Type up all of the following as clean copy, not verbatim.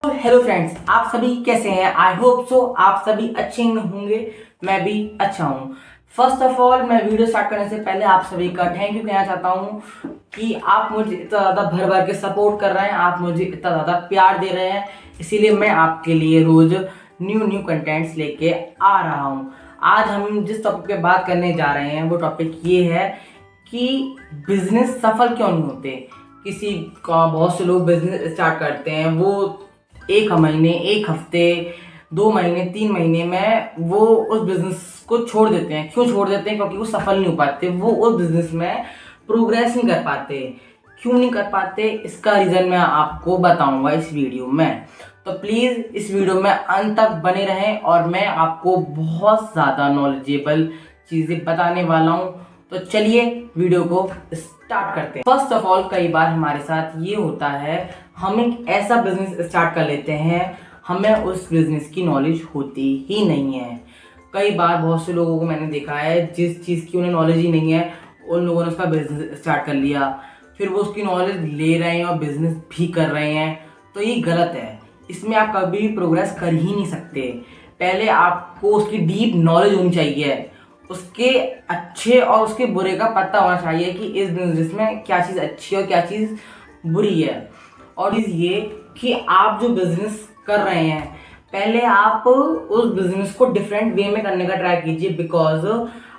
Hello friends, आप सभी कैसे हैं? आई होप सो आप सभी अच्छे होंगे। मैं भी अच्छा हूँ। फर्स्ट ऑफ ऑल, मैं वीडियो स्टार्ट करने से पहले आप सभी का थैंक यू कहना चाहता हूँ कि आप मुझे इतना ज़्यादा भर भर के सपोर्ट कर रहे हैं, आप मुझे इतना ज़्यादा प्यार दे रहे हैं। इसीलिए मैं आपके लिए रोज़ न्यू कंटेंट्स लेके आ रहा हूँ। आज हम जिस टॉपिक पे बात करने जा रहे हैं वो टॉपिक ये है कि बिजनेस सफल क्यों नहीं होते। किसी का बहुत से लोग बिजनेस स्टार्ट करते हैं, वो एक महीने, एक हफ्ते, 2 महीने, 3 महीने में वो उस बिजनेस को छोड़ देते हैं। क्यों छोड़ देते हैं? क्योंकि वो सफल नहीं हो पाते, वो उस बिजनेस में प्रोग्रेस नहीं कर पाते। क्यों नहीं कर पाते, इसका रीज़न मैं आपको बताऊंगा इस वीडियो में। तो प्लीज़ इस वीडियो में अंत तक बने रहें और मैं आपको बहुत ज़्यादा नॉलेजेबल चीज़ें बताने वाला हूँ। तो चलिए वीडियो को स्टार्ट करते हैं। फर्स्ट ऑफ ऑल, कई बार हमारे साथ ये होता है, हम एक ऐसा बिजनेस स्टार्ट कर लेते हैं, हमें उस बिजनेस की नॉलेज होती ही नहीं है। कई बार बहुत से लोगों को मैंने देखा है, जिस चीज़ की उन्हें नॉलेज ही नहीं है, उन लोगों ने उसका बिजनेस स्टार्ट कर लिया, फिर वो उसकी नॉलेज ले रहे हैं और बिजनेस भी कर रहे हैं। तो ये गलत है। इसमें आप कभी भी प्रोग्रेस कर ही नहीं सकते। पहले आपको उसकी डीप नॉलेज होनी चाहिए, उसके अच्छे और उसके बुरे का पता होना चाहिए कि इस बिजनेस में क्या चीज़ अच्छी है और क्या चीज़ बुरी है। और ये कि आप जो बिजनेस कर रहे हैं, पहले आप उस बिजनेस को डिफरेंट वे में करने का ट्राई कीजिए। बिकॉज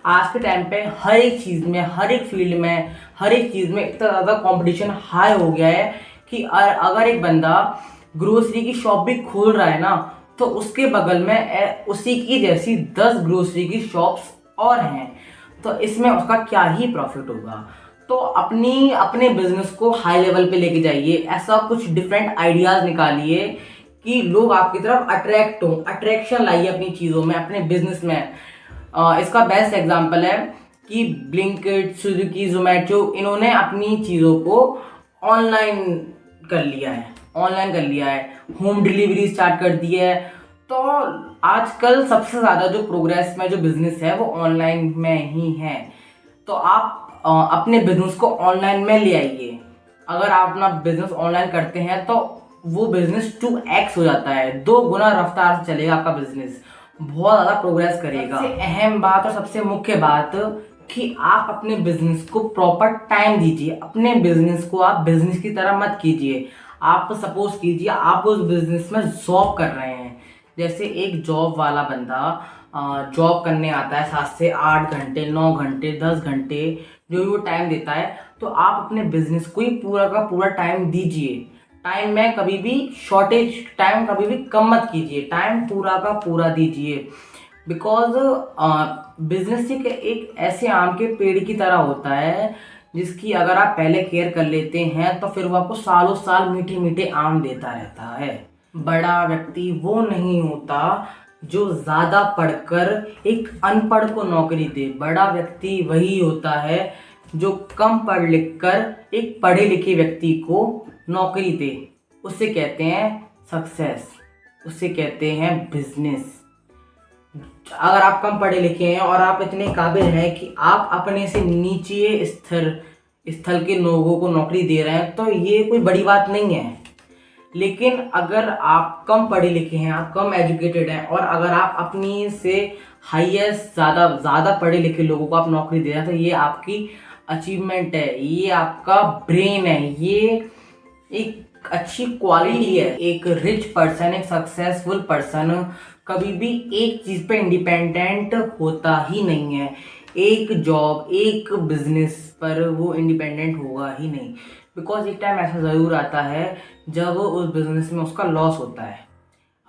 आज के टाइम पे हर एक चीज़ में, हर एक फील्ड में, हर एक चीज़ में इतना ज़्यादा कंपटीशन हाई हो गया है कि अगर एक बंदा ग्रोसरी की शॉप भी खोल रहा है ना, तो उसके बगल में उसी की जैसी 10 ग्रोसरी की शॉप्स और हैं। तो इसमें उसका क्या ही प्रॉफिट होगा। तो अपने बिजनेस को हाई लेवल पे लेके जाइए। ऐसा कुछ डिफरेंट आइडियाज निकालिए कि लोग आपकी तरफ अट्रैक्ट हों, अट्रैक्शन लाइए अपनी चीज़ों में, अपने बिजनेस में। इसका बेस्ट एग्जांपल है कि ब्लिंकिट, स्विगी, जोमेटो, इन्होंने अपनी चीज़ों को ऑनलाइन कर लिया है, होम डिलीवरी स्टार्ट कर दी है। तो आजकल सबसे ज़्यादा जो प्रोग्रेस में जो बिजनेस है वो ऑनलाइन में ही है। तो आप अपने बिजनेस को ऑनलाइन में ले आइए। अगर आप अपना बिजनेस ऑनलाइन करते हैं तो वो बिजनेस 2x हो जाता है, 2 गुना रफ्तार से चलेगा आपका बिजनेस, बहुत ज़्यादा प्रोग्रेस करेगा। सबसे अहम बात और सबसे मुख्य बात कि आप अपने बिजनेस को प्रॉपर टाइम दीजिए। अपने बिजनेस को आप बिजनेस की तरह मत कीजिए। आप सपोज कीजिए आप उस बिजनेस में जॉब कर रहे हैं। जैसे एक जॉब वाला बंदा जॉब करने आता है 7 से 8 घंटे, 9 घंटे, 10 घंटे, जो भी वो टाइम देता है, तो आप अपने बिजनेस को ही पूरा का पूरा टाइम दीजिए। टाइम में कभी भी शॉर्टेज, टाइम कभी भी कम मत कीजिए, टाइम पूरा का पूरा दीजिए। बिकॉज बिजनेस एक ऐसे आम के पेड़ की तरह होता है जिसकी अगर आप पहले केयर कर लेते हैं तो फिर वो आपको सालों साल मीठे मीठे आम देता रहता है। बड़ा व्यक्ति वो नहीं होता जो ज़्यादा पढ़कर एक अनपढ़ को नौकरी दे। बड़ा व्यक्ति वही होता है जो कम पढ़ लिख कर एक पढ़े लिखे व्यक्ति को नौकरी दे। उसे कहते हैं सक्सेस, उसे कहते हैं बिजनेस। अगर आप कम पढ़े लिखे हैं और आप इतने काबिल हैं कि आप अपने से नीचे स्थल के लोगों को नौकरी दे रहे हैं, तो ये कोई बड़ी बात नहीं है। लेकिन अगर आप कम पढ़े लिखे हैं, आप कम एजुकेटेड हैं, और अगर आप अपनी से हाईएस्ट ज़्यादा पढ़े लिखे लोगों को आप नौकरी दे रहे हैं, तो ये आपकी अचीवमेंट है, ये आपका ब्रेन है, ये एक अच्छी क्वालिटी है। एक रिच पर्सन, एक सक्सेसफुल पर्सन कभी भी एक चीज़ पे इंडिपेंडेंट होता ही नहीं है। एक जॉब, एक बिजनेस पर वो इंडिपेंडेंट होगा ही नहीं। बिकॉज एक टाइम ऐसा ज़रूर आता है जब उस बिजनेस में उसका लॉस होता है।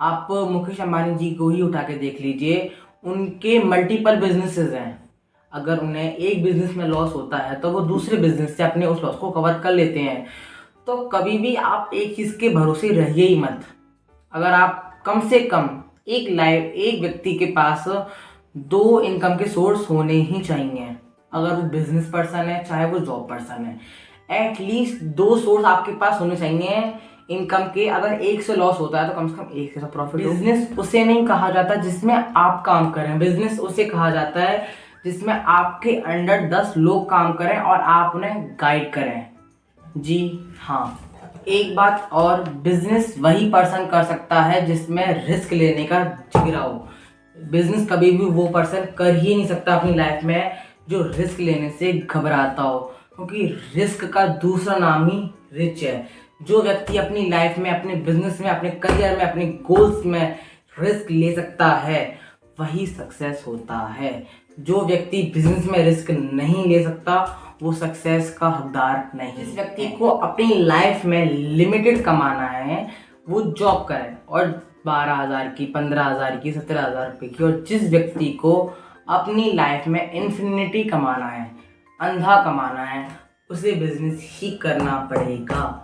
आप मुकेश अंबानी जी को ही उठा के देख लीजिए, उनके मल्टीपल बिजनेसेस हैं। अगर उन्हें एक बिजनेस में लॉस होता है तो वो दूसरे बिजनेस से अपने उस लॉस को कवर कर लेते हैं। तो कभी भी आप एक चीज़ के भरोसे रहिए ही मत। अगर आप कम से कम एक व्यक्ति के पास 2 इनकम के सोर्स होने ही चाहिए। अगर वो बिजनेस पर्सन है चाहे वो जॉब पर्सन है, एटलीस्ट 2 सोर्स आपके पास होने चाहिए इनकम के। अगर एक से लॉस होता है तो कम से कम एक से प्रॉफिट। बिजनेस उसे नहीं कहा जाता जिसमें आप काम करें, बिजनेस उसे कहा जाता है जिसमें आपके अंडर 10 लोग काम करें और आप उन्हें गाइड करें। जी हाँ, एक बात और, बिजनेस वही पर्सन कर सकता है जिसमें रिस्क लेने का जिगरा हो। बिजनेस कभी भी वो पर्सन कर ही नहीं सकता अपनी लाइफ में जो रिस्क लेने से घबराता हो, क्योंकि रिस्क का दूसरा नाम ही रिच है। जो व्यक्ति अपनी लाइफ में, अपने बिजनेस में, अपने करियर में, अपने गोल्स में रिस्क ले सकता है वही सक्सेस होता है। जो व्यक्ति बिजनेस में रिस्क नहीं ले सकता वो सक्सेस का हकदार नहीं। जिस व्यक्ति को अपनी लाइफ में लिमिटेड कमाना है वो जॉब करे, और 12,000 की, 15,000 की, 17,000 रुपये की। और जिस व्यक्ति को अपनी लाइफ में इन्फिनिटी कमाना है, अंधा कमाना है, उसे बिजनेस ही करना पड़ेगा।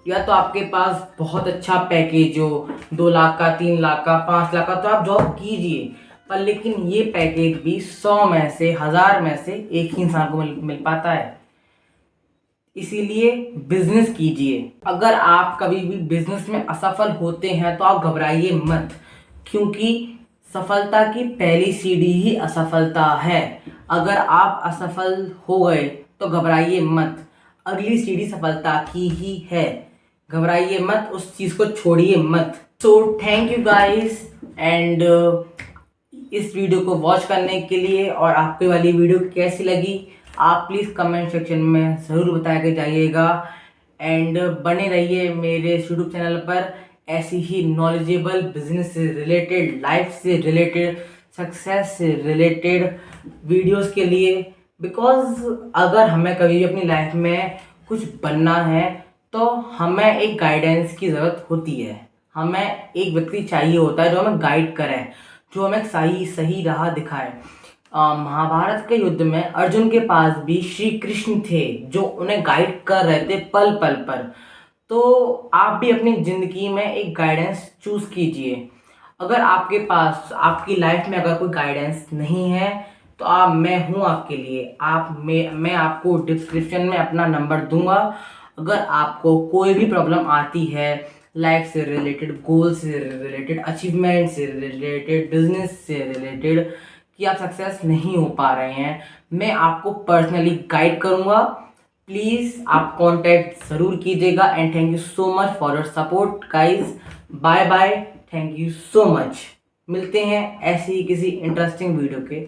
या तो आपके पास बहुत अच्छा पैकेज हो, 2 लाख का, 3 लाख का, 5 लाख का, तो आप जॉब कीजिए। पर लेकिन ये पैकेज भी 100 में से, 1000 में से एक ही इंसान को मिल पाता है। इसीलिए बिजनेस कीजिए। अगर आप कभी भी बिजनेस में असफल होते हैं तो आप घबराइए मत, क्योंकि सफलता की पहली सीढ़ी ही असफलता है। अगर आप असफल हो गए तो घबराइए मत, अगली सीढ़ी सफलता की ही है। घबराइए मत, उस चीज़ को छोड़िए मत। So thank you guys, and इस वीडियो को वॉच करने के लिए। और आपकी वाली वीडियो कैसी लगी आप प्लीज़ कमेंट सेक्शन में ज़रूर बता के जाइएगा। एंड बने रहिए मेरे यूट्यूब चैनल पर ऐसी ही नॉलेजेबल बिजनेस से रिलेटेड, लाइफ से रिलेटेड, सक्सेस से रिलेटेड वीडियोस के लिए। बिकॉज अगर हमें कभी भी अपनी लाइफ में कुछ बनना है तो हमें एक गाइडेंस की ज़रूरत होती है। हमें एक व्यक्ति चाहिए होता है जो हमें गाइड करे, जो हमें सही राह दिखाए। महाभारत के युद्ध में अर्जुन के पास भी श्री कृष्ण थे जो उन्हें गाइड कर रहे थे पल पल पर। तो आप भी अपनी ज़िंदगी में एक गाइडेंस चूज़ कीजिए। अगर आपके पास, आपकी लाइफ में अगर कोई गाइडेंस नहीं है तो मैं हूँ आपके लिए। मैं आपको डिस्क्रिप्शन में अपना नंबर दूंगा। अगर आपको कोई भी प्रॉब्लम आती है लाइफ से रिलेटेड, गोल से रिलेटेड, अचीवमेंट से रिलेटेड, बिजनेस से रिलेटेड, कि आप सक्सेस नहीं हो पा रहे हैं, मैं आपको पर्सनली गाइड करूँगा। प्लीज़ आप कांटेक्ट ज़रूर कीजिएगा। And thank you so much for your support guys. Bye bye, thank you so much. मिलते हैं ऐसी ही किसी इंटरेस्टिंग वीडियो के